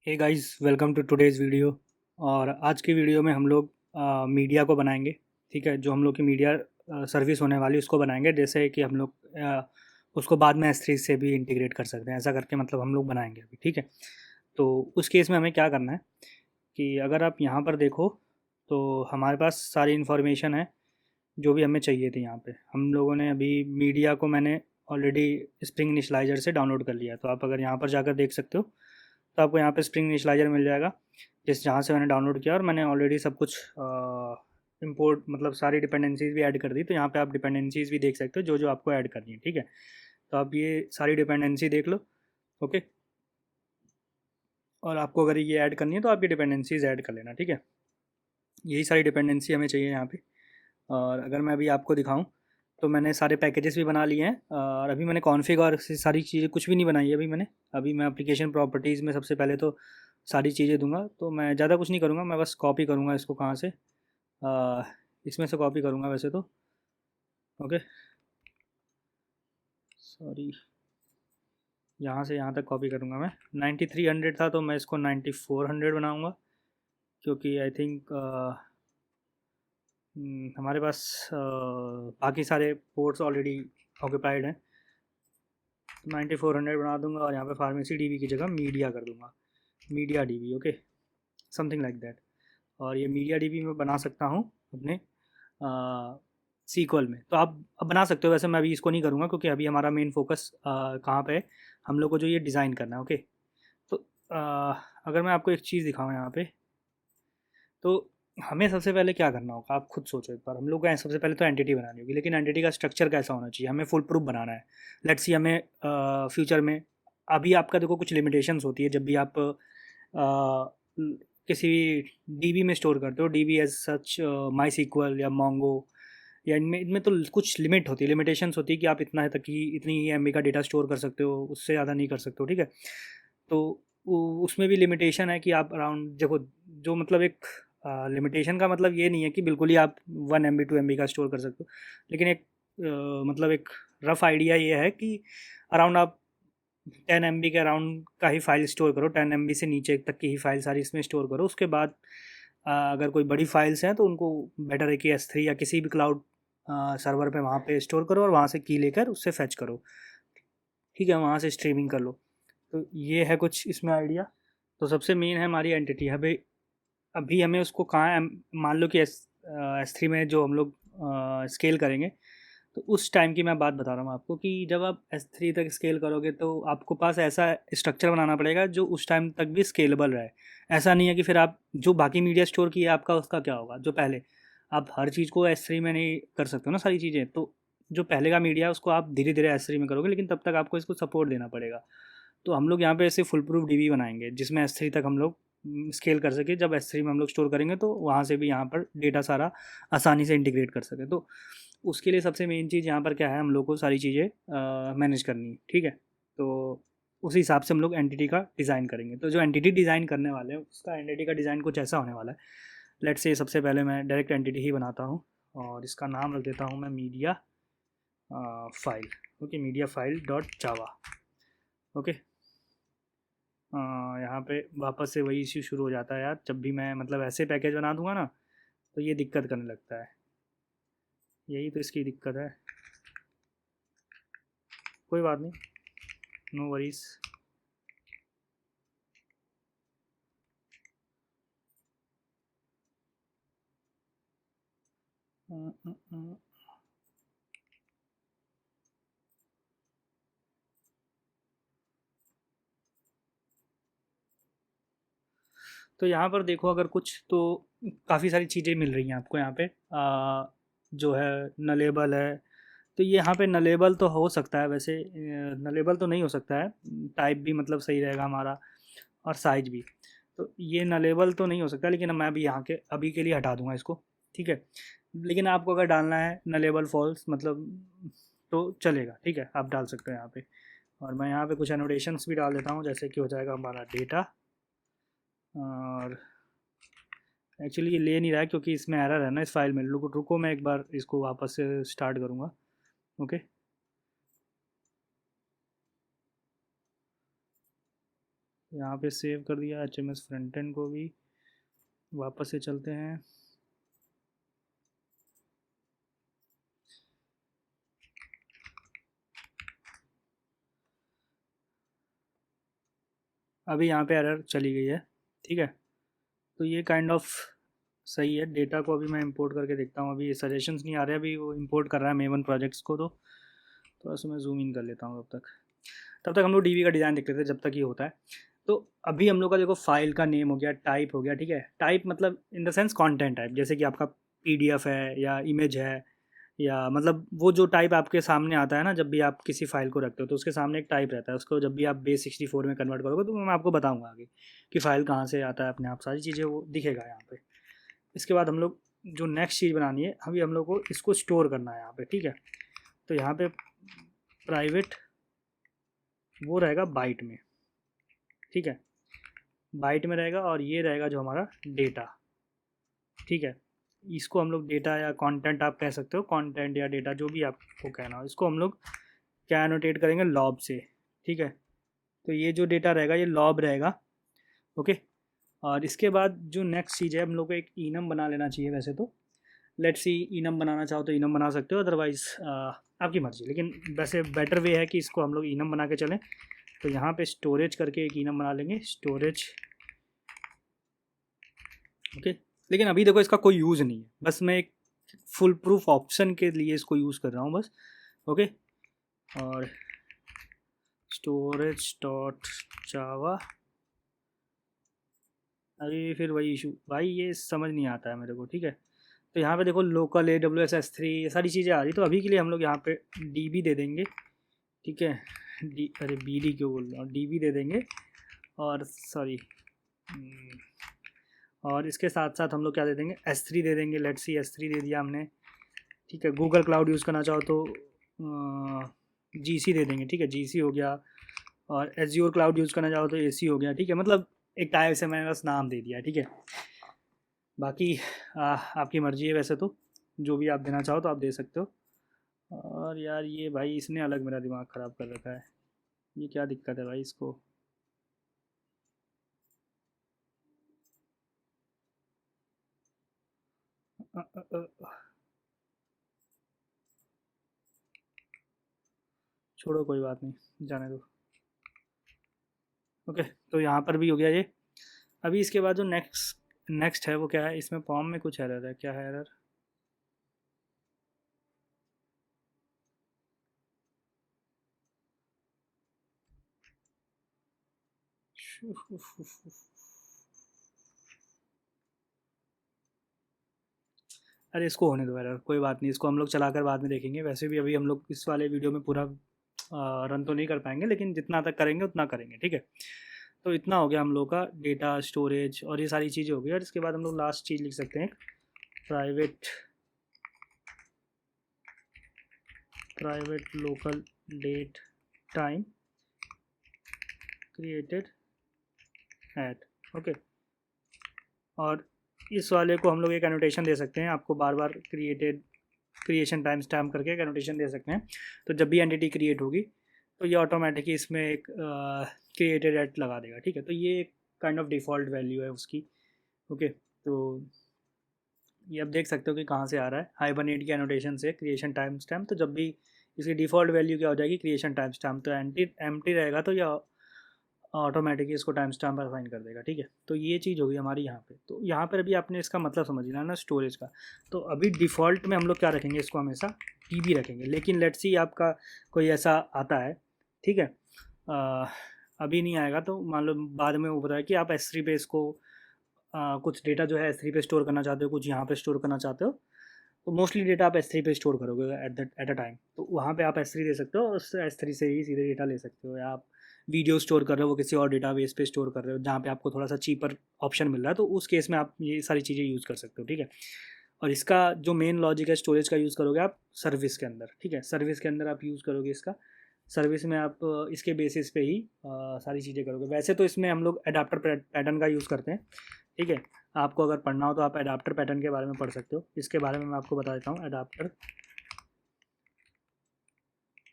Hey guys, welcome to today's video. और आज की वीडियो में हम लोग मीडिया को बनाएंगे। ठीक है, जो हम लोग की मीडिया सर्विस होने वाली उसको बनाएंगे, जैसे कि हम लोग उसको बाद में S3 से भी इंटीग्रेट कर सकते हैं। ऐसा करके मतलब हम लोग बनाएंगे अभी। ठीक है, तो उस केस में हमें क्या करना है कि अगर आप यहाँ पर देखो तो हमारे पास सारी इन्फॉर्मेशन है जो भी हमें चाहिए थी। यहाँ पे हम लोगों ने अभी मीडिया को मैंने ऑलरेडी स्प्रिंग इनिशियलाइज़र से डाउनलोड कर लिया है। तो आप अगर यहाँ पर जाकर देख सकते हो तो आपको यहाँ पे स्प्रिंग इनिशियलाइज़र मिल जाएगा, जिस जहाँ से मैंने डाउनलोड किया। और मैंने ऑलरेडी सब कुछ इंपोर्ट मतलब सारी डिपेंडेंसीज़ भी ऐड कर दी। तो यहाँ पे आप डिपेंडेंसीज़ भी देख सकते हो जो जो आपको ऐड करनी है। ठीक है, तो आप ये सारी डिपेंडेंसी देख लो। ओके, और आपको अगर ये ऐड करनी है तो आप ये डिपेंडेंसीज़ ऐड कर लेना। ठीक है, यही सारी डिपेंडेंसी हमें चाहिए यहाँ पे। और अगर मैं अभी आपको दिखाऊं तो मैंने सारे पैकेजेस भी बना लिए हैं, और अभी मैंने कॉन्फ़िग और सारी चीज़ें कुछ भी नहीं बनाई है अभी मैं एप्लीकेशन प्रॉपर्टीज़ में सबसे पहले तो सारी चीज़ें दूंगा। तो मैं ज़्यादा कुछ नहीं करूँगा, मैं बस कॉपी करूँगा इसको कहाँ से, अ, इसमें से कॉपी करूँगा वैसे तो। ओके, सॉरी, यहाँ से यहाँ तक कॉपी करूँगा मैं। 9300 था तो मैं इसको 9400 बनाऊँगा, क्योंकि आई थिंक हमारे पास बाकी सारे पोर्ट्स ऑलरेडी ऑक्यूपाइड हैं। 9400 बना दूंगा और यहाँ पे फार्मेसी डीबी की जगह मीडिया कर दूंगा, media dB. Okay, something like that. और ये मीडिया डीबी में बना सकता हूँ अपने सीक्वल में। तो आप अब बना सकते हो, वैसे मैं अभी इसको नहीं करूँगा क्योंकि अभी हमारा मेन फोकस कहाँ पे है, हम लोग को जो ये डिज़ाइन करना है। ओके, तो अगर मैं आपको एक चीज़ दिखाऊँ यहाँ पे, तो हमें सबसे पहले क्या करना होगा आप खुद सोचो एक बार। हम लोग को सबसे पहले तो एंटिटी बनानी होगी, लेकिन एंटिटी का स्ट्रक्चर कैसा होना चाहिए, हमें फुल प्रूफ बनाना है। लेट्स सी हमें फ्यूचर में, अभी आपका देखो कुछ लिमिटेशंस होती है जब भी आप किसी डीबी में स्टोर करते हो, डीबी एज सच माई सीक्वल या मोंगो, या इनमें इनमें तो कुछ लिमिट होती है, लिमिटेशंस होती है कि आप इतना है तक ही इतनी ही एम का डेटा स्टोर कर सकते हो, उससे ज़्यादा नहीं कर सकते हो। ठीक है, तो उसमें भी लिमिटेशन है कि आप अराउंड देखो, जो मतलब एक लिमिटेशन का मतलब ये नहीं है कि बिल्कुल ही आप 1 MB 2 MB का स्टोर कर सकते हो, लेकिन एक मतलब एक रफ आइडिया ये है कि अराउंड आप 10 MB के अराउंड का ही फाइल स्टोर करो, 10 MB से नीचे तक की ही फाइल सारी इसमें स्टोर करो। उसके बाद अगर कोई बड़ी फाइल्स हैं तो उनको बेटर है कि S3 या किसी भी क्लाउड सर्वर पे वहाँ पे स्टोर करो और वहाँ से की लेकर उससे फैच करो। ठीक है, वहाँ से स्ट्रीमिंग कर लो। तो ये है कुछ इसमें आइडिया। तो सबसे मेन है हमारी एंटिटी। अभी अभी हमें उसको कहाँ मान लो कि S3 में जो हम लोग स्केल करेंगे, तो उस टाइम की मैं बात बता रहा हूँ आपको कि जब आप S3 तक स्केल करोगे तो आपको पास ऐसा स्ट्रक्चर बनाना पड़ेगा जो उस टाइम तक भी स्केलेबल रहे। ऐसा नहीं है कि फिर आप जो बाकी मीडिया स्टोर किया है आपका, उसका क्या होगा। जो पहले आप हर चीज़ को S3 में नहीं कर सकते हो ना सारी चीज़ें, तो जो पहले का मीडिया है उसको आप धीरे धीरे S3 में करोगे, लेकिन तब तक आपको इसको सपोर्ट देना पड़ेगा। तो हम लोग यहाँ पे ऐसे फुल प्रूफ डीबी बनाएंगे जिसमें S3 तक हम लोग स्केल कर सके। जब S3 में हम लोग स्टोर करेंगे तो वहाँ से भी यहाँ पर डेटा सारा आसानी से इंटीग्रेट कर सके। तो उसके लिए सबसे मेन चीज़ यहाँ पर क्या है, हम लोग को सारी चीज़ें मैनेज करनी है। ठीक है, तो उस हिसाब से हम लोग एंटिटी का डिज़ाइन करेंगे। तो जो एंटिटी डिज़ाइन करने वाले हैं उसका एंटिटी का डिज़ाइन कुछ ऐसा होने वाला है। लेट्स से सबसे पहले मैं डायरेक्ट एंटिटी ही बनाता हूँ और इसका नाम रख देता हूँ मैं media file. Okay, media file dot जावा। ओके, यहाँ पे वापस से वही इश्यू शुरू हो जाता है यार, जब भी मैं मतलब ऐसे पैकेज बना दूंगा ना तो ये दिक्कत करने लगता है। यही तो इसकी दिक्कत है, कोई बात नहीं, नो वरीज। तो यहाँ पर देखो, अगर कुछ तो काफ़ी सारी चीज़ें मिल रही हैं आपको यहाँ पे। जो है नलेबल है, तो ये यहाँ पे नलेबल तो हो सकता है, वैसे नलेबल तो नहीं हो सकता है। टाइप भी मतलब सही रहेगा हमारा, और साइज भी। तो ये नलेबल तो नहीं हो सकता, लेकिन मैं अभी यहाँ के अभी के लिए हटा दूंगा इसको। ठीक है, लेकिन आपको अगर डालना है नलेबल फॉल्स मतलब तो चलेगा। ठीक है, आप डाल सकते हो यहाँ पे। और मैं यहाँ पे कुछ एनोटेशंस भी डाल देता हूँ, जैसे कि हो जाएगा हमारा डेटा। और एक्चुअली ये ले नहीं रहा है क्योंकि इसमें एरर है ना इस फाइल में। रुको रुको, मैं एक बार इसको वापस से स्टार्ट करूँगा। ओके, यहाँ पे सेव कर दिया HMS फ्रंट एंड को भी। वापस से चलते हैं। अभी यहाँ पे एरर चली गई है, ठीक है। तो ये काइंड ऑफ सही है। डेटा को अभी मैं इंपोर्ट करके देखता हूँ। अभी सजेशंस नहीं आ रहे, अभी वो इंपोर्ट कर रहा है मेवन प्रोजेक्ट्स को। तो थोड़ा सा मैं जूम इन कर लेता हूँ तब तक हम लोग डीबी का डिज़ाइन देख लेते हैं जब तक ये होता है। तो अभी हम लोग का देखो फाइल का नेम हो गया, टाइप हो गया, ठीक है। टाइप मतलब in the sense content type, जैसे कि आपका PDF है या इमेज है, या मतलब वो जो टाइप आपके सामने आता है ना, जब भी आप किसी फाइल को रखते हो तो उसके सामने एक टाइप रहता है। उसको जब भी आप बेस 64 में कन्वर्ट करोगे तो मैं आपको बताऊंगा आगे कि फ़ाइल कहाँ से आता है, अपने आप सारी चीज़ें वो दिखेगा यहाँ पे। इसके बाद हम लोग जो नेक्स्ट चीज़ बनानी है, अभी हम लोग को इसको स्टोर करना है यहाँ पे, ठीक है। तो यहाँ पे प्राइवेट वो रहेगा बाइट में, ठीक है। बाइट में रहेगा और ये रहेगा जो हमारा डेटा, ठीक है। इसको हम लोग डेटा या कंटेंट आप कह सकते हो, कंटेंट या डेटा जो भी आपको कहना हो, इसको हम लोग क्या एनोटेट करेंगे, लॉब से, ठीक है। तो ये जो डेटा रहेगा ये लॉब रहेगा, ओके। और इसके बाद जो नेक्स्ट चीज़ है, हम लोग को एक इनम बना लेना चाहिए वैसे तो। लेट्स सी, इनम बनाना चाहो तो इनम बना सकते हो, अदरवाइज़ आपकी मर्ज़ी। लेकिन वैसे बेटर वे है कि इसको हम लोग इनम बना के चलें। तो यहाँ पे स्टोरेज करके एक इनम बना लेंगे, स्टोरेज, ओके। लेकिन अभी देखो इसका कोई यूज़ नहीं है, बस मैं एक फुल प्रूफ ऑप्शन के लिए इसको यूज़ कर रहा हूँ बस, ओके। और स्टोरेज डॉट जावा, अभी फिर वही इशू भाई, ये समझ नहीं आता है मेरे को, ठीक है। तो यहाँ पे देखो लोकल AWS S3 ये सारी चीज़ें आ रही। तो अभी के लिए हम लोग यहाँ पे DB दे देंगे, ठीक है। अरे BD क्यों बोल रहा हूँ, DB दे देंगे। और सॉरी, और इसके साथ साथ हम लोग क्या दे देंगे, S3 दे देंगे। लेट्स सी, S3 दे दिया हमने, ठीक है। गूगल क्लाउड यूज़ करना चाहो तो GC दे देंगे, ठीक है। GC हो गया। और एज्योर क्लाउड यूज़ करना चाहो तो AC हो गया, ठीक है। मतलब एक टाइप से मैंने बस नाम दे दिया, ठीक है। बाकी आपकी मर्ज़ी है वैसे तो, जो भी आप देना चाहो तो आप दे सकते हो। और यार ये भाई इसने अलग मेरा दिमाग ख़राब कर रखा है, ये क्या दिक्कत है भाई इसको। अ, अ, अ, छोड़ो कोई बात नहीं, जाने दो, ओके। तो यहाँ पर भी हो गया ये। अभी इसके बाद जो नेक्स्ट नेक्स्ट है वो क्या है, इसमें फॉर्म में कुछ एरर है, क्या है एरर। अरे इसको होने दो एरर, कोई बात नहीं, इसको हम लोग चलाकर बाद में देखेंगे। वैसे भी अभी हम लोग इस वाले वीडियो में पूरा रन तो नहीं कर पाएंगे, लेकिन जितना तक करेंगे उतना करेंगे, ठीक है। तो इतना हो गया हम लोग का डेटा स्टोरेज और ये सारी चीज़ें हो गई। और इसके बाद हम लोग लास्ट चीज़ लिख सकते हैं, private local date time created at, okay. और इस वाले को हम लोग एक एनोटेशन दे सकते हैं, आपको बार बार क्रिएशन टाइम स्टैम्प करके एक एनोटेशन दे सकते हैं। तो जब भी एंटिटी क्रिएट होगी तो ये ऑटोमेटिकली इसमें एक क्रिएटेड एट लगा देगा, ठीक है। तो ये एक काइंड ऑफ डिफ़ॉल्ट वैल्यू है उसकी, ओके। तो ये आप देख सकते हो कि कहाँ से आ रहा है, हाइबरनेट की एनोटेशन से क्रिएशन टाइम स्टैम्प। तो जब भी इसकी डिफ़ॉल्ट वैल्यू क्या हो जाएगी, क्रिएशन टाइम स्टैम्प। तो एम्प्टी रहेगा तो यह ऑटोमेटिकली इसको टाइम स्टैम्प असाइन कर देगा, ठीक है। तो ये चीज़ होगी हमारी यहाँ पे। तो यहाँ पर अभी आपने इसका मतलब समझ लिया ना, स्टोरेज का। तो अभी डिफ़ॉल्ट में हम लोग क्या रखेंगे, इसको हमेशा DB रखेंगे। लेकिन लेट्स सी आपका कोई ऐसा आता है, ठीक है, अभी नहीं आएगा तो मान लो बाद में वो बताया कि आप S3 पे इसको कुछ डेटा जो है S3 पे स्टोर करना चाहते हो, कुछ यहाँ पे स्टोर करना चाहते हो। तो मोस्टली डेटा आप S3 पे स्टोर करोगे एट अ टाइम। तो वहाँ पे आप S3 दे सकते हो, उस S3 से ही सीधे डेटा ले सकते हो। या आप वीडियो स्टोर कर रहे हो, वो किसी और डेटाबेस पे स्टोर कर रहे हो जहाँ पे आपको थोड़ा सा चीपर ऑप्शन मिल रहा है, तो उस केस में आप ये सारी चीज़ें यूज़ कर सकते हो, ठीक है। और इसका जो मेन लॉजिक है स्टोरेज का, यूज़ करोगे आप सर्विस के अंदर, ठीक है। सर्विस के अंदर आप यूज़ करोगे इसका। सर्विस में आप इसके बेसिस पे ही सारी चीज़ें करोगे। वैसे तो इसमें हम लोग एडाप्टर पैटर्न का यूज़ करते हैं, ठीक है। आपको अगर पढ़ना हो तो आप एडाप्टर पैटर्न के बारे में पढ़ सकते हो। इसके बारे में मैं आपको बता देता हूँ, एडाप्टर,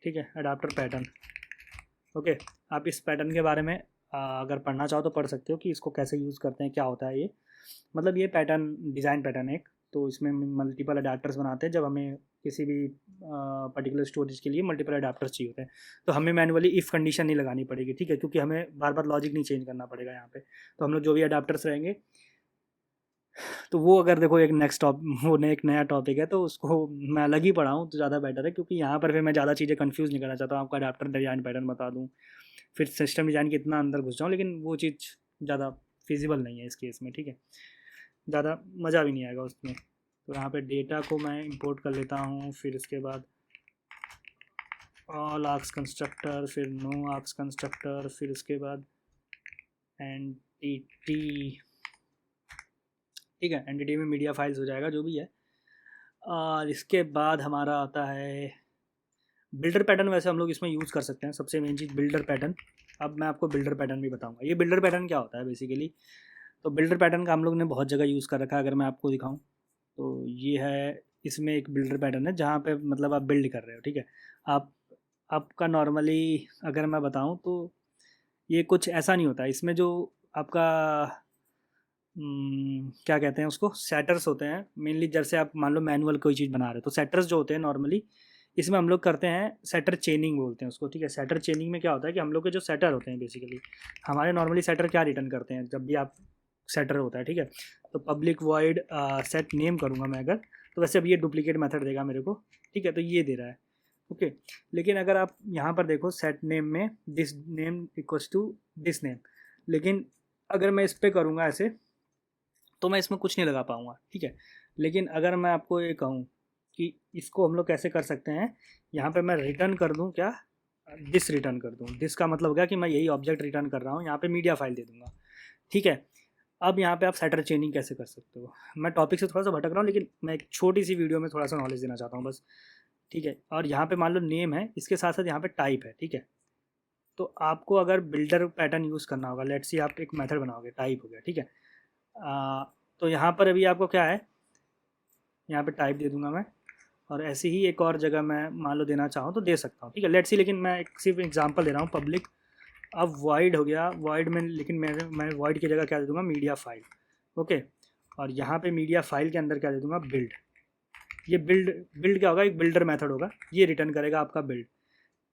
ठीक है, एडाप्टर पैटर्न, ओके। आप इस पैटर्न के बारे में अगर पढ़ना चाहो तो पढ़ सकते हो कि इसको कैसे यूज़ करते हैं, क्या होता है ये। मतलब ये पैटर्न डिज़ाइन पैटर्न है एक, तो इसमें मल्टीपल अडाप्टर्स बनाते हैं जब हमें किसी भी पर्टिकुलर स्टोरेज के लिए मल्टीपल अडाप्टर्स चाहिए होते हैं। तो हमें मैनुअली इफ़ कंडीशन नहीं लगानी पड़ेगी, ठीक है, क्योंकि हमें बार बार लॉजिक नहीं चेंज करना पड़ेगा यहाँ पे। तो हम लोग जो भी अडाप्टर्स रहेंगे, तो वो अगर देखो एक नेक्स्ट वो एक नया टॉपिक है, तो उसको मैं अलग ही पढ़ाऊँ तो ज़्यादा बेटर है, क्योंकि यहाँ पर फिर मैं ज़्यादा चीज़ें कंफ्यूज नहीं करना चाहता हूँ। आपका अडाप्टर डिज़ाइन पैटर्न बता दूँ, फिर सिस्टम डिज़ाइन के इतना अंदर घुस जाऊँ, लेकिन वो चीज़ ज़्यादा फिजिबल नहीं है इस केस में, ठीक है, ज़्यादा मज़ा भी नहीं आएगा उसमें। तो यहाँ पे डेटा को मैं इंपोर्ट कर लेता हूँ, फिर इसके बाद ऑल आर्क्स कंस्ट्रक्टर, फिर नो आर्क्स कंस्ट्रक्टर, फिर उसके बाद एंटिटी, ठीक है, एंटिटी में मीडिया फाइल्स हो जाएगा जो भी है। और इसके बाद हमारा आता है बिल्डर पैटर्न। वैसे हम लोग इसमें यूज़ कर सकते हैं, सबसे मेन चीज़ बिल्डर पैटर्न। अब मैं आपको बिल्डर पैटर्न भी बताऊंगा। ये बिल्डर पैटर्न क्या होता है बेसिकली, तो बिल्डर पैटर्न का हम लोग ने बहुत जगह यूज़ कर रखा है। अगर मैं आपको दिखाऊं तो ये है, इसमें एक बिल्डर पैटर्न है जहाँ पे मतलब आप बिल्ड कर रहे हो, ठीक है। आप आपका नॉर्मली अगर मैं बताऊं तो ये कुछ ऐसा नहीं होता इसमें। जो आपका क्या कहते हैं उसको, सेटर्स होते हैं मेनली। जैसे आप मान लो मैनुअल कोई चीज़ बना रहे हो, तो सेटर्स जो होते हैं नॉर्मली इसमें हम लोग करते हैं सेटर चेनिंग बोलते हैं उसको, ठीक है। सेटर चेनिंग में क्या होता है कि हम लोग के जो सेटर होते हैं बेसिकली, हमारे नॉर्मली सेटर क्या रिटर्न करते हैं जब भी आप सेटर होता है, ठीक है। तो पब्लिक वॉइड सेट नेम करूँगा मैं अगर, तो वैसे अब ये डुप्लीकेट मेथड देगा मेरे को, ठीक है, तो ये दे रहा है, ओके। लेकिन अगर आप यहाँ पर देखो सेट नेम में this name equals to this name, लेकिन अगर मैं इस पर करूँगा ऐसे तो मैं इसमें कुछ नहीं लगा पाऊँगा, ठीक है। लेकिन अगर मैं आपको ये कहूँ कि इसको हम लोग कैसे कर सकते हैं, यहाँ पे मैं रिटर्न कर दूँ क्या, दिस रिटर्न कर दूँ। दिस का मतलब हो गया कि मैं यही ऑब्जेक्ट रिटर्न कर रहा हूँ, यहाँ पे मीडिया फाइल दे दूँगा, ठीक है। अब यहाँ पे आप सेटर चेनिंग कैसे कर सकते हो, मैं टॉपिक से थोड़ा सा भटक रहा हूँ, लेकिन मैं एक छोटी सी वीडियो में थोड़ा सा नॉलेज देना चाहता हूँ बस, ठीक है। और यहाँ पे मान लो नेम है, इसके साथ साथ यहाँ पे टाइप है, ठीक है। तो आपको अगर बिल्डर पैटर्न यूज़ करना होगा, लेट्स सी आप एक मेथड बनाओगे, टाइप हो गया, ठीक है। तो यहाँ पर अभी आपको क्या है, यहाँ पे टाइप दे दूंगा मैं, और ऐसे ही एक और जगह मैं मान लो देना चाहूँ तो दे सकता हूँ, ठीक है। लेट्स सी, लेकिन मैं एक सिर्फ एग्जांपल दे रहा हूँ, पब्लिक। अब वाइड हो गया, वाइड में लेकिन मैं वाइड की जगह क्या दे दूँगा, मीडिया फाइल, ओके। और यहाँ पे मीडिया फाइल के अंदर क्या दे दूँगा, बिल्ड। ये बिल्ड बिल्ड क्या होगा, एक बिल्डर मेथड होगा, ये रिटर्न करेगा आपका बिल्ड,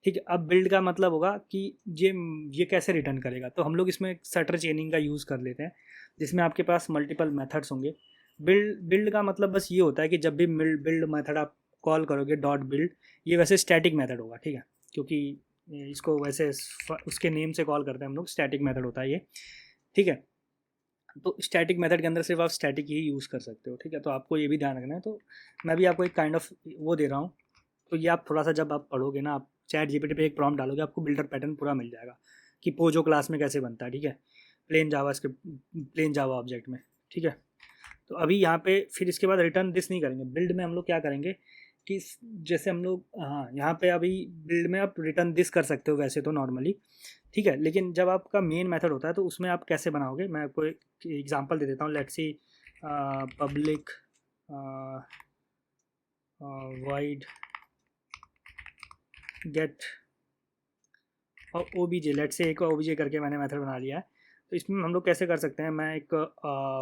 ठीक है। अब बिल्ड का मतलब होगा कि ये कैसे रिटर्न करेगा, तो हम लोग इसमें सेटर चेनिंग का यूज़ कर लेते हैं, जिसमें आपके पास मल्टीपल मेथड्स होंगे। बिल्ड का मतलब बस ये होता है कि जब भी बिल्ड मेथड आप कॉल करोगे डॉट बिल्ड, ये वैसे स्टैटिक मेथड होगा, ठीक है, क्योंकि इसको वैसे उसके नेम से कॉल करते हैं हम लोग, स्टैटिक मेथड होता है ये, ठीक है। तो स्टैटिक मेथड के अंदर सिर्फ आप स्टैटिक ही यूज़ कर सकते हो, ठीक है। तो आपको ये भी ध्यान रखना है। तो मैं भी आपको एक काइंड ऑफ वो दे रहा हूँ, तो ये आप थोड़ा सा जब आप पढ़ोगे ना, आप चैट जीपीटी पे एक प्रॉम्प्ट डालोगे, आपको बिल्डर पैटर्न पूरा मिल जाएगा कि पोजो क्लास में कैसे बनता है, ठीक है, प्लेन जावा स्क्रिप्ट, प्लेन जावा ऑब्जेक्ट में, ठीक है। तो अभी यहाँ पे फिर इसके बाद रिटर्न दिस नहीं करेंगे, बिल्ड में हम लोग क्या करेंगे कि जैसे हम लोग, हाँ, यहाँ पे अभी बिल्ड में आप रिटर्न दिस कर सकते हो वैसे तो नॉर्मली, ठीक है। लेकिन जब आपका मेन मेथड होता है तो उसमें आप कैसे बनाओगे, मैं आपको एक एग्जांपल दे देता हूँ। Let's see public void get और ओ बी जे, लेट से एक ओ बी जे करके मैंने मेथड बना लिया है। तो इसमें हम लोग कैसे कर सकते हैं, मैं एक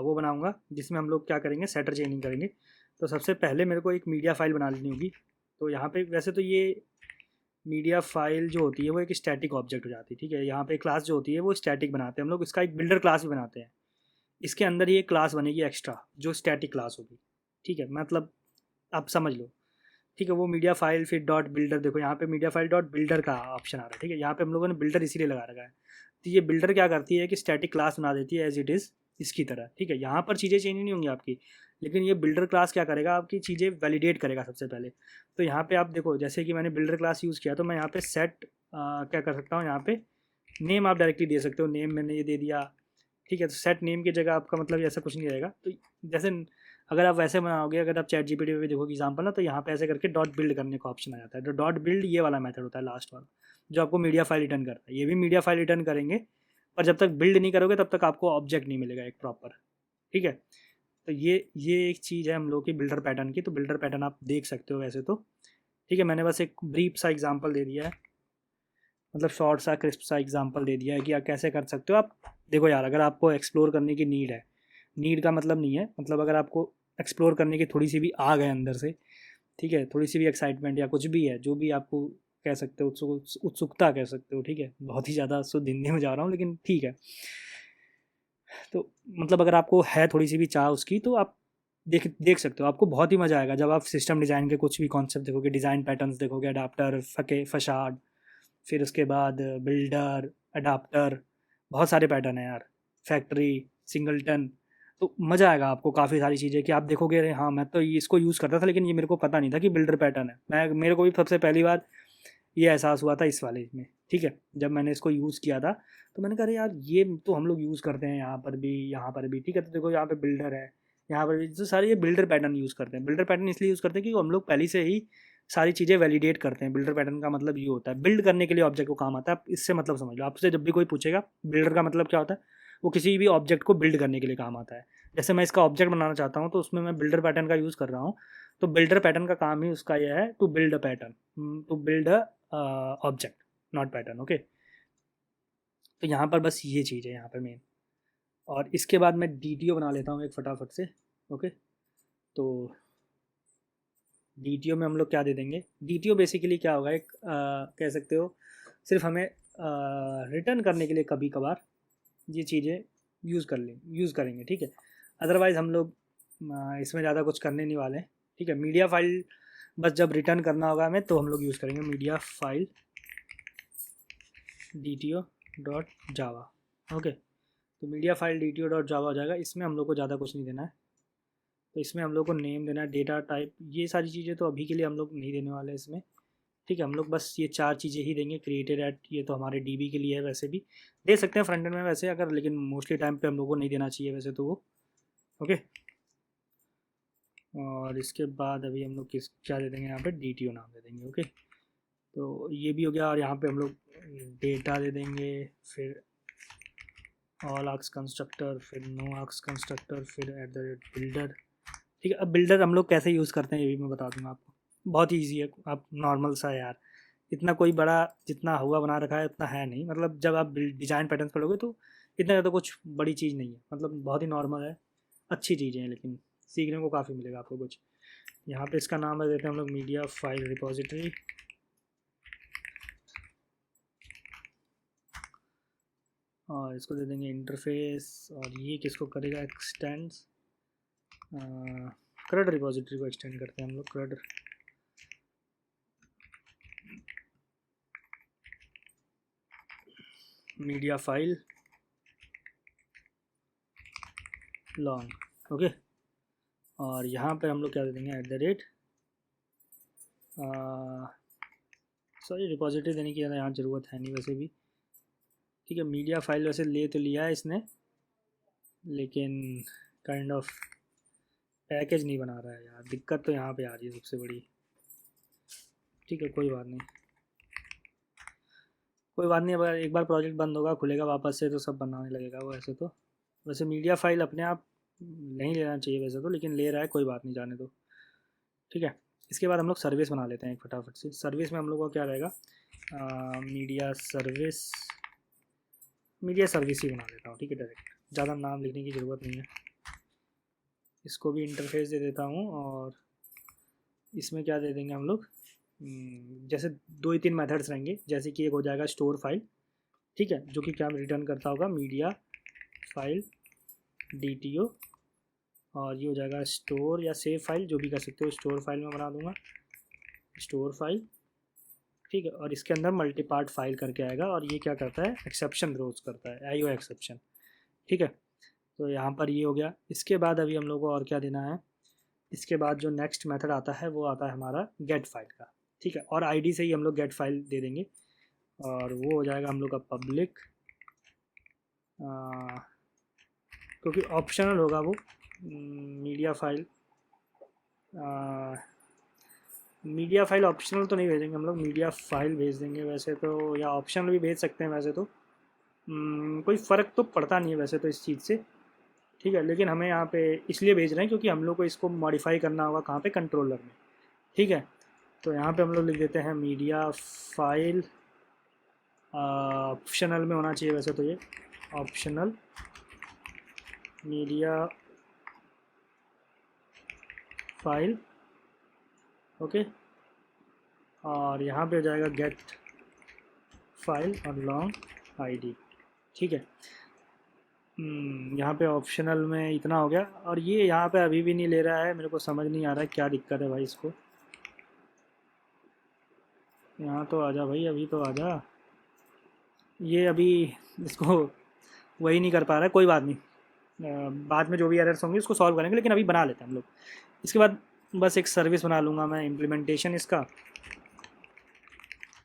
वो बनाऊंगा जिसमें हम लोग क्या करेंगे, सेटर चेनिंग करेंगे। तो सबसे पहले मेरे को एक मीडिया फाइल बना लेनी होगी। तो यहाँ पे वैसे तो ये मीडिया फाइल जो होती है वो एक स्टैटिक ऑब्जेक्ट हो जाती है, ठीक है। यहाँ पे क्लास जो होती है वो स्टैटिक बनाते हैं हम लोग, इसका एक बिल्डर क्लास भी बनाते हैं। इसके अंदर ये क्लास बनेगी एक्स्ट्रा जो स्टैटिक क्लास होगी, ठीक है, मतलब आप समझ लो, ठीक है। वो मीडिया फाइल फिर डॉट बिल्डर, देखो यहाँ पे मीडिया फाइल डॉट बिल्डर का ऑप्शन आ रहा है, ठीक है। यहाँ पे हम लोगों ने बिल्डर इसीलिए लगा रखा है। तो ये बिल्डर क्या करती है कि स्टैटिक क्लास बना देती है एज इट इज़ इसकी तरह, ठीक है। यहाँ पर चीज़ें चेंज नहीं होंगी आपकी, लेकिन ये बिल्डर क्लास क्या करेगा, आपकी चीज़ें वैलिडेट करेगा सबसे पहले। तो यहाँ पे आप देखो, जैसे कि मैंने बिल्डर क्लास यूज़ किया, तो मैं यहाँ पे सेट क्या कर सकता हूँ, यहाँ पे नेम आप डायरेक्टली दे सकते हो, नेम मैंने ये दे दिया, ठीक है। तो सेट नेम की जगह आपका मतलब ऐसा कुछ नहीं रहेगा। तो जैसे अगर आप वैसे बनाओगे, अगर आप चैट जीपीटी पे भी देखोगे एग्जाम्पल ना, तो यहाँ पे ऐसे करके डॉट बिल्ड करने का ऑप्शन आ जाता है। तो डॉट बिल्ड ये वाला मेथड होता है लास्ट वाला, जो आपको मीडिया फाइल रिटर्न करता है। ये भी मीडिया फाइल रिटर्न करेंगे, पर जब तक बिल्ड नहीं करोगे तब तक आपको ऑब्जेक्ट नहीं मिलेगा एक प्रॉपर, ठीक है। तो ये एक चीज़ है हम लोग की बिल्डर पैटर्न की। तो बिल्डर पैटर्न आप देख सकते हो वैसे तो, ठीक है। मैंने बस एक ब्रीफ सा एग्जाम्पल दे दिया है। मतलब शॉर्ट सा क्रिस्प सा एग्जांपल दे दिया है कि आप कैसे कर सकते हो। आप देखो यार, अगर आपको एक्सप्लोर करने की नीड है, नीड का मतलब नहीं है, मतलब अगर आपको एक्सप्लोर करने की थोड़ी सी भी आग है अंदर से, ठीक है, थोड़ी सी भी एक्साइटमेंट या कुछ भी है, जो भी आपको कह सकते हो, उत्सुकता कह सकते हो, ठीक है, बहुत ही ज़्यादा शुद्ध हिंदी में जा रहा हूँ लेकिन ठीक है। तो मतलब अगर आपको है थोड़ी सी भी चाह उसकी, तो आप देख देख सकते हो, आपको बहुत ही मज़ा आएगा जब आप सिस्टम डिज़ाइन के कुछ भी कॉन्सेप्ट देखोगे, डिज़ाइन पैटर्न्स देखोगे, अडाप्टर, फके फसाड, फिर उसके बाद बिल्डर, अडाप्टर, बहुत सारे पैटर्न हैं यार, फैक्ट्री, सिंगलटन। तो मज़ा आएगा आपको काफ़ी सारी चीज़ें कि आप देखोगे, अरे हाँ मैं तो इसको यूज़ करता था लेकिन ये मेरे को पता नहीं था कि बिल्डर पैटर्न है। मेरे को भी सबसे पहली बार ये एहसास हुआ था इस वाले में, ठीक है, जब मैंने इसको यूज़ किया था। तो मैंने कहा अरे यार ये तो हम लोग यूज़ करते हैं यहाँ पर भी, यहाँ पर भी, ठीक है। तो देखो यहाँ पे बिल्डर है, यहाँ पर भी, तो सारे ये बिल्डर पैटर्न यूज़ करते हैं। बिल्डर पैटर्न इसलिए यूज़ करते हैं कि हम लोग पहले से ही सारी चीज़ें वैलिडेट करते हैं। बिल्डर पैटर्न का मतलब ये होता है, बिल्ड करने के लिए ऑब्जेक्ट को काम आता है। आप इससे मतलब समझ लो, आपसे जब भी कोई पूछेगा बिल्डर का मतलब क्या होता है, वो किसी भी ऑब्जेक्ट को बिल्ड करने के लिए काम आता है। जैसे मैं इसका ऑब्जेक्ट बनाना चाहता हूँ तो उसमें मैं बिल्डर पैटर्न का यूज़ कर रहा हूँ। तो बिल्डर पैटर्न का काम ही उसका यह है, to build a pattern, to build a object, not pattern, okay. तो यहाँ पर बस ये चीज़ है यहाँ पर मेन। और इसके बाद मैं डी बना लेता हूँ एक फटाफट से, ओके। तो डी में हम लोग क्या दे देंगे, डी बेसिकली क्या होगा, एक कह सकते हो सिर्फ हमें रिटर्न करने के लिए कभी कभार ये चीज़ें यूज़ करेंगे, ठीक है। अदरवाइज़ हम लोग इसमें ज़्यादा कुछ करने नहीं वाले हैं, ठीक है। मीडिया फाइल बस जब रिटर्न करना होगा हमें तो हम लोग यूज़ करेंगे मीडिया फाइल DTO.java, ओके। तो मीडिया फाइल DTO.java हो जाएगा। इसमें हम लोग को ज़्यादा कुछ नहीं देना है। तो इसमें हम लोग को नेम देना है, डेटा टाइप, ये सारी चीज़ें तो अभी के लिए हम लोग नहीं देने वाले इसमें, ठीक है। हम लोग बस ये 4 चीज़ें ही देंगे। क्रिएटेड एट, ये तो हमारे डीबी के लिए है, वैसे भी दे सकते हैं फ्रंट एंड में वैसे अगर, लेकिन मोस्टली टाइम पे हम लोग को नहीं देना चाहिए वैसे तो वो, ओके। और इसके बाद अभी हम लोग क्या दे देंगे, यहाँ पे DTO नाम दे देंगे, ओके। तो ये भी हो गया। और यहाँ पे हम लोग डेटा दे देंगे, फिर ऑल आर्क्स कंस्ट्रक्टर, फिर नो आर्क्स कंस्ट्रक्टर, फिर @builder, ठीक है। अब बिल्डर हम लोग कैसे यूज़ करते हैं ये भी मैं बता दूंगा आपको, बहुत ही ईजी है। आप नॉर्मल सा है यार, इतना कोई बड़ा, जितना हुआ बना रखा है उतना है नहीं। मतलब जब आप डिज़ाइन पैटर्न्स पढ़ोगे तो इतना ज़्यादा कुछ बड़ी चीज़ नहीं है, मतलब बहुत ही नॉर्मल है। अच्छी चीज़ें हैं लेकिन सीखने को काफ़ी मिलेगा आपको कुछ। यहाँ पे इसका नाम दे देते हैं हम लोग मीडिया फाइल रिपोजिटरी, और इसको दे देंगे इंटरफेस। और ये किसको करेगा, एक्सटेंड्स, CRUD रिपोजिटरी को एक्सटेंड करते हैं हम लोग, CRUD media file long, okay. और यहाँ पे हम लोग क्या दे देंगे, सॉरी रिपोजिटरी देने की यहाँ ज़रूरत है नहीं वैसे भी, ठीक है। मीडिया फाइल वैसे ले तो लिया है इसने, लेकिन काइंड ऑफ पैकेज नहीं बना रहा है यार, दिक्कत तो यहाँ पे आ रही है सबसे बड़ी, ठीक है। कोई बात नहीं, कोई बात नहीं। अगर एक बार प्रोजेक्ट बंद होगा खुलेगा वापस से तो सब बनाने लगेगा वो। ऐसे तो वैसे मीडिया फाइल अपने आप नहीं लेना चाहिए वैसे तो, लेकिन ले रहा है, कोई बात नहीं, जाने दो, ठीक है। इसके बाद हम लोग सर्विस बना लेते हैं एक फटाफट से। सर्विस में हम लोग का क्या रहेगा, मीडिया सर्विस ही बना लेता हूँ, ठीक है। डायरेक्ट ज़्यादा नाम लिखने की ज़रूरत नहीं है। इसको भी इंटरफेस दे देता हूँ। और इसमें क्या दे देंगे हम लोग, जैसे 2 ही 3 मेथड्स रहेंगे। जैसे कि एक हो जाएगा स्टोर फाइल, ठीक है, जो कि क्या रिटर्न करता होगा, मीडिया फाइल DTO। और ये हो जाएगा स्टोर या सेव फाइल, जो भी कर सकते हो, स्टोर फाइल में बना दूंगा, स्टोर फाइल, ठीक है। और इसके अंदर मल्टी पार्ट फाइल करके आएगा। और ये क्या करता है, एक्सेप्शन थ्रोज करता है, IO एक्सेप्शन, ठीक है। तो यहाँ पर ये हो गया। इसके बाद अभी हम लोग को और क्या देना है, इसके बाद जो नेक्स्ट मेथड आता है वो आता है हमारा गेट फाइल का, ठीक है। और ID से ही हम लोग गेट फाइल दे देंगे। और वो हो जाएगा हम लोग का पब्लिक, क्योंकि ऑप्शनल होगा वो। मीडिया फाइल ऑप्शनल तो नहीं भेजेंगे हम लोग, मीडिया फाइल भेज देंगे वैसे तो, या ऑप्शनल भी भेज सकते हैं वैसे तो। कोई फ़र्क तो पड़ता नहीं है वैसे तो इस चीज़ से, ठीक है। लेकिन हमें यहाँ पे इसलिए भेज रहे हैं क्योंकि हम लोग को इसको मॉडिफाई करना होगा कहाँ पे, कंट्रोलर में, ठीक है। तो यहाँ पे हम लोग लिख देते हैं मीडिया फाइल ऑप्शनल में होना चाहिए वैसे तो ये ऑप्शनल मीडिया फाइल, ओके। और यहाँ पे हो जाएगा गेट फाइल और लॉन्ग आईडी, ठीक है। यहाँ पे ऑप्शनल में इतना हो गया, और ये यहाँ पे अभी भी नहीं ले रहा है, मेरे को समझ नहीं आ रहा है क्या दिक्कत है भाई इसको। यहाँ तो आजा भाई, अभी तो आजा। ये अभी इसको वही नहीं कर पा रहा है, कोई बात नहीं। बाद में जो भी एरर्स होंगे उसको सॉल्व करेंगे, लेकिन अभी बना लेते हैं हम लोग। इसके बाद बस एक सर्विस बना लूँगा मैं, इम्प्लीमेंटेशन इसका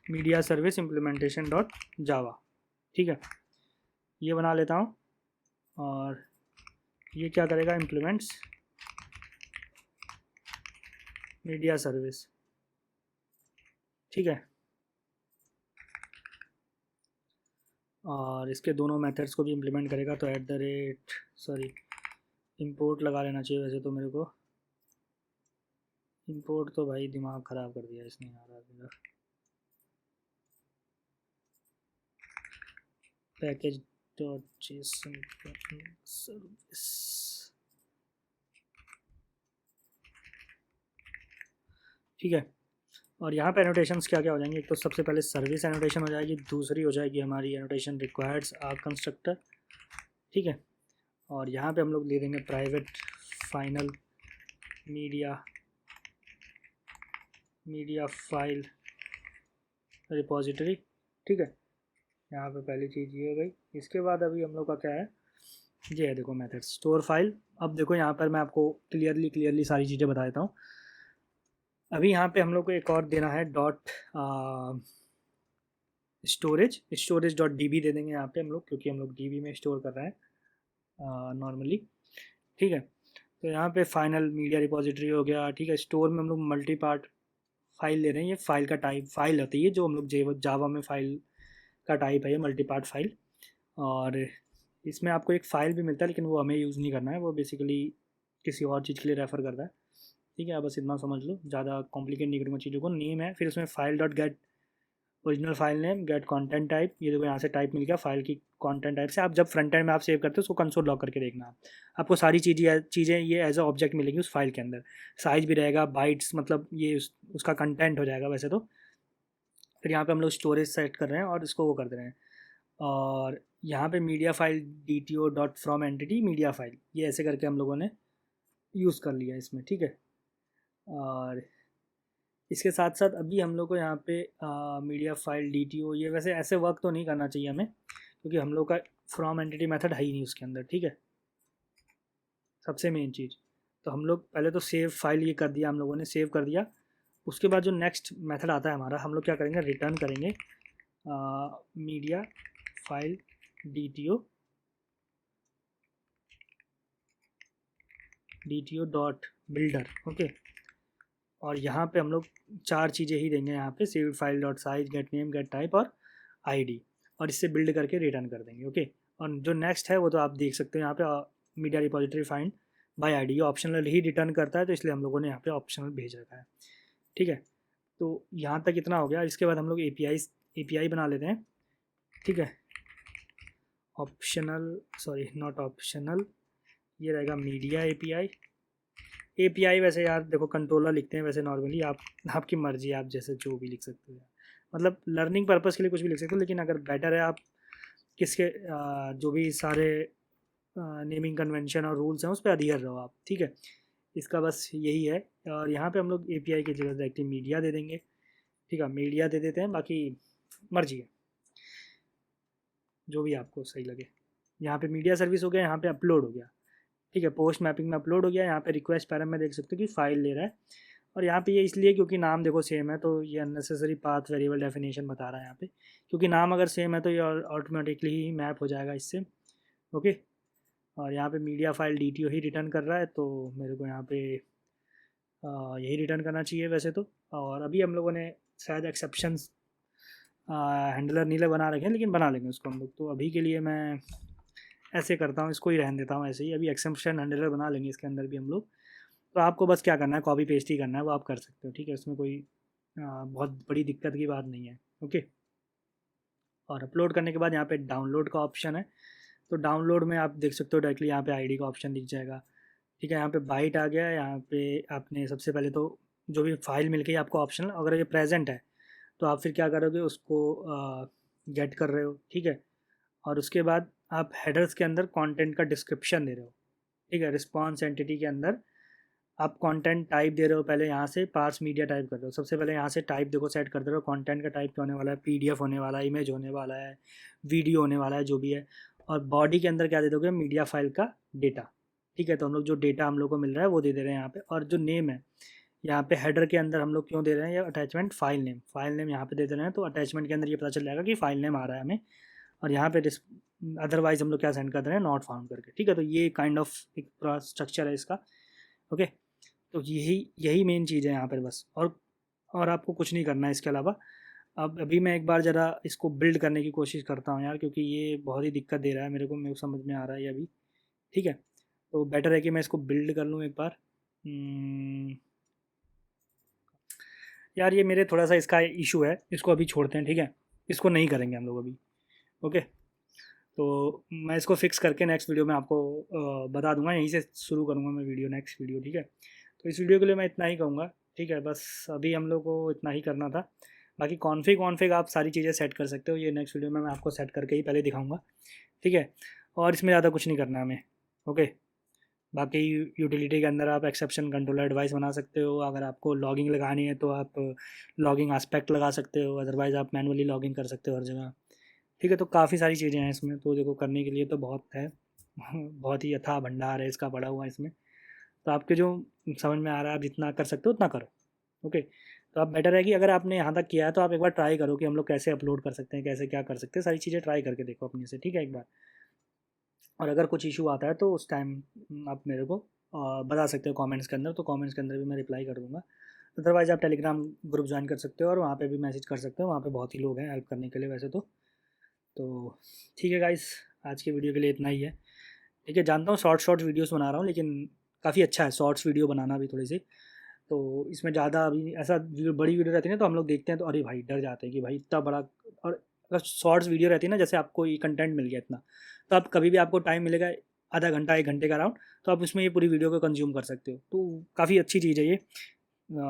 मीडिया सर्विस इम्प्लीमेंटेशन डॉट जावा, ठीक है। ये बना लेता हूँ। और ये क्या करेगा, इम्प्लीमेंट्स मीडिया सर्विस, ठीक है। और इसके दोनों मेथड्स को भी इम्प्लीमेंट करेगा, तो सॉरी इंपोर्ट लगा लेना चाहिए वैसे तो मेरे को। इंपोर्ट तो भाई दिमाग ख़राब कर दिया इसने यार मेरा। पैकेज डॉट जेसन सर्विस, ठीक है। और यहाँ पे एनोटेशंस क्या क्या हो जाएंगे, एक तो सबसे पहले सर्विस एनोटेशन हो जाएगी, दूसरी हो जाएगी हमारी एनोटेशन रिक्वायर्ड्स आर कंस्ट्रक्टर, ठीक है। और यहाँ पे हम लोग दे देंगे private final media file repository, ठीक है। यहाँ पे पहली चीज़ ये हो गई। इसके बाद अभी हम लोग का क्या है, ये है देखो मेथड स्टोर फाइल। अब देखो यहाँ पर मैं आपको क्लियरली सारी चीज़ें बता देता हूँ। अभी यहाँ पे हम लोग को एक और देना है डॉट स्टोरेज डॉट डी दे देंगे यहाँ पे हम लोग, क्योंकि हम लोग डी में स्टोर कर रहे हैं नॉर्मली, ठीक है। तो यहाँ पे फाइनल मीडिया रिपॉजिटरी हो गया, ठीक है। स्टोर में हम लोग मल्टी पार्ट फाइल ले रहे हैं, ये फाइल का टाइप फाइल होती है जो हम लोग जावा में फाइल का टाइप है, ये मल्टी पार्ट फाइल। और इसमें आपको एक फ़ाइल भी मिलता है, लेकिन वो हमें यूज़ नहीं करना है, वो बेसिकली किसी और चीज़ के लिए रेफ़र करता है, ठीक है। आप बस इतना समझ लो, ज़्यादा कॉम्प्लिकेट नहीं करूँगा चीज़ों को। नेम है, फिर उसमें file dot get original file name, get content type, ये देखो यहाँ से टाइप मिल गया फाइल की कंटेंट टाइप से। आप जब फ्रंट एंड में आप सेव करते हो उसको कंसोल लॉग करके देखना आप, आपको सारी चीज़ें ये एज अ ऑब्जेक्ट मिलेंगी उस फाइल के अंदर। साइज भी रहेगा बाइट्स, मतलब ये उसका कंटेंट हो जाएगा वैसे तो। फिर यहाँ पे हम लोग स्टोरेज सेट कर रहे हैं और इसको वो कर दे रहे हैं। और यहाँ पे media file D T O dot from entity media file, ये ऐसे करके हम लोगों ने यूज़ कर लिया इसमें, ठीक है। और इसके साथ साथ अभी हम लोग को यहाँ पे media file D T O, ये वैसे ऐसे वर्क तो नहीं करना चाहिए हमें, क्योंकि हम लोग का फ्रॉम एंटिटी मेथड है ही नहीं उसके अंदर, ठीक है। सबसे मेन चीज़, तो हम लोग पहले तो सेव फाइल ये कर दिया, हम लोगों ने सेव कर दिया। उसके बाद जो नेक्स्ट मेथड आता है हमारा, हम लोग क्या करेंगे, रिटर्न करेंगे media file D T O dot builder, okay. और यहाँ पे हम लोग चार चीज़ें ही देंगे यहाँ पे, save file dot size, get name, get type और आईडी, और इससे बिल्ड करके रिटर्न कर देंगे, ओके। और जो नेक्स्ट है वो तो आप देख सकते हो यहाँ पे media repository find by ID, ये ऑप्शनल ही रिटर्न करता है, तो इसलिए हम लोगों ने यहाँ पे ऑप्शनल भेज रखा है, ठीक है। तो यहाँ तक इतना हो गया। इसके बाद हम लोग एपीआई बना लेते हैं, ठीक है। ऑप्शनल, सॉरी नॉट ऑप्शनल, ये रहेगा मीडिया एपीआई वैसे यार देखो कंट्रोलर लिखते हैं वैसे नॉर्मली, आपकी मर्जी है, आप जैसे जो भी लिख सकते हो, मतलब लर्निंग पर्पज़ के लिए कुछ भी लिख सकते हो, लेकिन अगर बेटर है आप किसके जो भी सारे नेमिंग कन्वेंशन और रूल्स हैं उस पर अडियर रहो आप, ठीक है। इसका बस यही है। और यहाँ पे हम लोग एपीआई की जगह डायरेक्टली मीडिया दे देंगे, ठीक है। मीडिया दे देते हैं, बाकी मर्जी है जो भी आपको सही लगे। यहाँ पे मीडिया सर्विस हो गया, यहाँ पे अपलोड हो गया, ठीक है। पोस्ट मैपिंग में अपलोड हो गया। यहाँ पे रिक्वेस्ट पैरम में देख सकते हो कि फाइल ले रहा है, और यहाँ पे ये इसलिए क्योंकि नाम देखो सेम है, तो ये अननेसेसरी पाथ वेरिएबल डेफिनेशन बता रहा है यहाँ पे, क्योंकि नाम अगर सेम है तो ये ऑटोमेटिकली ही मैप हो जाएगा इससे, ओके। और यहाँ पे media file D T O ही रिटर्न कर रहा है, तो मेरे को यहाँ पे यही रिटर्न करना चाहिए वैसे तो। और अभी हम लोगों ने शायद एक्सेप्शंस हैंडलर नीले बना रखे हैं, लेकिन बना लेंगे उसको हम लोग, तो अभी के लिए मैं ऐसे करता हूँ, इसको ही रहने देता हूँ ऐसे ही। अभी एक्सेप्शन हैंडलर बना लेंगे इसके अंदर भी हम लोग, तो आपको बस क्या करना है, कॉपी पेस्ट ही करना है, वो आप कर सकते हो, ठीक है। उसमें कोई बहुत बड़ी दिक्कत की बात नहीं है, ओके। और अपलोड करने के बाद यहाँ पे डाउनलोड का ऑप्शन है, तो डाउनलोड में आप देख सकते हो डायरेक्टली यहाँ पे आईडी का ऑप्शन दिख जाएगा। ठीक है, यहाँ पे बाइट आ गया है। यहाँ पे आपने सबसे पहले तो जो भी फाइल मिल गई आपको ऑप्शनल, अगर ये प्रेजेंट है तो आप फिर क्या करोगे, उसको गेट कर रहे हो। ठीक है, और उसके बाद आप हेडर्स के अंदर कंटेंट का डिस्क्रिप्शन दे रहे हो। ठीक है, रिस्पॉन्स एंटिटी के अंदर आप कंटेंट टाइप दे रहे हो। पहले यहाँ से पार्स मीडिया टाइप कर रहे हो। सबसे पहले यहाँ से टाइप देखो सेट कर दे रहे हो, कंटेंट का टाइप क्या होने वाला है, पीडीएफ होने वाला है, इमेज होने वाला है, वीडियो होने वाला है, जो भी है। और बॉडी के अंदर क्या दे दोगे, मीडिया फाइल का डेटा। ठीक है, तो हम लोग जो डेटा हम लोग को मिल रहा है वो दे दे रहे हैं यहाँ पे। और जो नेम है यहाँ पे हेडर के अंदर हम लोग क्यों दे रहे हैं, ये अटैचमेंट फाइल नेम यहाँ पे दे दे रहे हैं, तो अटैचमेंट के अंदर ये पता चल जाएगा कि फाइल नेम आ रहा है हमें। और यहाँ पे अदरवाइज हम लोग क्या सेंड कर दे रहे हैं, नॉट फाउंड करके। ठीक है, तो ये काइंड ऑफ एक पूरा स्ट्रक्चर है इसका। ओके, तो यही यही मेन चीज़ है यहाँ पर बस। और आपको कुछ नहीं करना है इसके अलावा। अब अभी मैं एक बार ज़रा इसको बिल्ड करने की कोशिश करता हूँ यार, क्योंकि ये बहुत ही दिक्कत दे रहा है मेरे को समझ में आ रहा है ये अभी। ठीक है, तो बेटर है कि मैं इसको बिल्ड कर लूँ एक बार। यार ये मेरे थोड़ा सा इसका इशू है, इसको अभी छोड़ते हैं। ठीक है, इसको नहीं करेंगे हम लोग अभी। ओके, तो मैं इसको फिक्स करके नेक्स्ट वीडियो में आपको बता दूंगा। यहीं से शुरू करूँगा मैं वीडियो, नेक्स्ट वीडियो। ठीक है, तो इस वीडियो के लिए मैं इतना ही कहूँगा। ठीक है, बस अभी हम लोग को इतना ही करना था। बाकी कॉन्फ़िग आप सारी चीज़ें सेट कर सकते हो, ये नेक्स्ट वीडियो में मैं आपको सेट करके ही पहले दिखाऊँगा। ठीक है, और इसमें ज़्यादा कुछ नहीं करना है हमें। ओके, बाकी यूटिलिटी के अंदर आप एक्सेप्शन कंट्रोलर एडवाइस बना सकते हो। अगर आपको लॉगिंग लगानी है तो आप लॉगिंग एस्पेक्ट लगा सकते हो, अदरवाइज़ आप मैनुअली लॉगिंग कर सकते हो हर जगह। ठीक है, तो काफ़ी सारी चीज़ें हैं इसमें, तो देखो करने के लिए तो बहुत है बहुत ही अथाह भंडार है इसका पड़ा हुआ इसमें। तो आपके जो समझ में आ रहा है आप जितना कर सकते हो उतना करो। ओके, तो आप बेटर है कि अगर आपने यहाँ तक किया है तो आप एक बार ट्राई करो कि हम लोग कैसे अपलोड कर सकते हैं, कैसे क्या कर सकते हैं, सारी चीज़ें ट्राई करके देखो अपने से। ठीक है, एक बार। और अगर कुछ इशू आता है तो उस टाइम आप मेरे को बता सकते हो कमेंट्स के अंदर, तो कमेंट्स के अंदर भी मैं रिप्लाई कर दूँगा। अदरवाइज़ आप टेलीग्राम ग्रुप ज्वाइन कर सकते हो और वहाँ पे भी मैसेज कर सकते हो, वहाँ पे बहुत ही लोग हैं हेल्प करने के लिए वैसे तो ठीक है गाइस, आज की वीडियो के लिए इतना ही है। ठीक है, जानता हूँ शॉर्ट वीडियोस बना रहा हूँ, लेकिन काफ़ी अच्छा है शॉर्ट्स वीडियो बनाना भी थोड़ी सी। तो इसमें ज़्यादा अभी ऐसा बड़ी वीडियो रहती है ना तो हम लोग देखते हैं तो अरे भाई डर जाते हैं कि भाई इतना बड़ा। और अगर शॉर्ट्स वीडियो रहती है ना, जैसे आपको ये कंटेंट मिल गया इतना, तो आप कभी भी आपको टाइम मिलेगा आधा घंटा 1 घंटे का अराउंड, तो आप उसमें ये पूरी वीडियो को कंज्यूम कर सकते हो। तो काफ़ी अच्छी चीज़ है ये।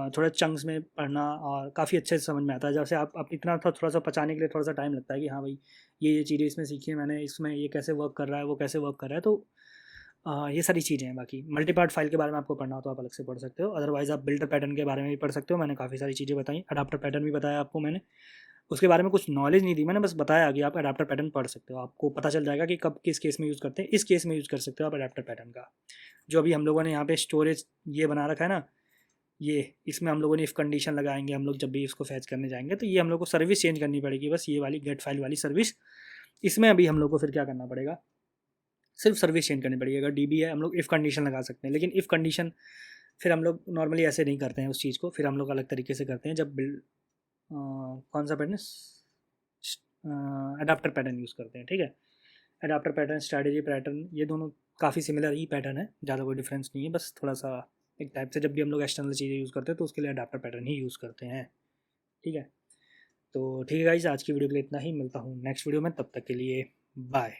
थोड़ा चंक्स में पढ़ना और काफ़ी अच्छे से समझ में आता है। जैसे आप इतना थोड़ा सा पचाने के लिए थोड़ा सा टाइम लगता है कि हाँ भाई ये चीज़ें इसमें सीखी है मैंने, इसमें ये कैसे वर्क कर रहा है, वो कैसे वर्क कर रहा है। तो ये सारी चीज़ें हैं। बाकी मल्टीपार्ट फाइल के बारे में आपको पढ़ना हो तो आप अलग से पढ़ सकते हो, अदरवाइज़ आप बिल्डर पैटर्न के बारे में भी पढ़ सकते हो। मैंने काफ़ी सारी चीज़ें बताई, अडाप्टर पैटर्न भी बताया आपको मैंने। उसके बारे में कुछ नॉलेज नहीं दी मैंने, बस बताया कि आप अडाप्टर पैटर्न पढ़ सकते हो। आपको पता चल जाएगा कि कब किस केस में यूज़ करते हैं। इस केस में यूज़ कर सकते हो आप अडाप्टर पैटर्न का। जो अभी हम लोगों ने यहाँ पे स्टोरेज ये बना रखा है ना, ये इसमें हम लोगों ने इफ़ कंडीशन लगाएंगे हम लोग जब भी इसको फैच करने जाएंगे, तो ये हम लोग को सर्विस चेंज करनी पड़ेगी बस, ये वाली गेट फाइल वाली सर्विस। इसमें अभी हम लोग को फिर क्या करना पड़ेगा, सिर्फ सर्विस चेंज करनी पड़ेगी। अगर डीबी है हम लोग इफ़ कंडीशन लगा सकते हैं, लेकिन इफ़ कंडीशन फिर हम लोग नॉर्मली ऐसे नहीं करते हैं उस चीज़ को, फिर हम लोग अलग तरीके से करते हैं जब बिल्ड कौन सा पैटर्न, अडाप्टर पैटर्न यूज़ करते हैं। ठीक है, अडाप्टर पैटर्न, स्ट्रैटेजी पैटर्न, ये दोनों काफ़ी सिमिलर ही पैटर्न है, ज़्यादा कोई डिफरेंस नहीं है, बस थोड़ा सा एक टाइप से जब भी हम लोग एक्सटर्नल चीज़ें यूज़ करते हैं तो उसके लिए अडाप्टर पैटर्न ही यूज़ करते हैं। ठीक है, तो ठीक है गाइस, आज की वीडियो के लिए इतना ही। मिलता हूँ नेक्स्ट वीडियो में, तब तक के लिए बाय।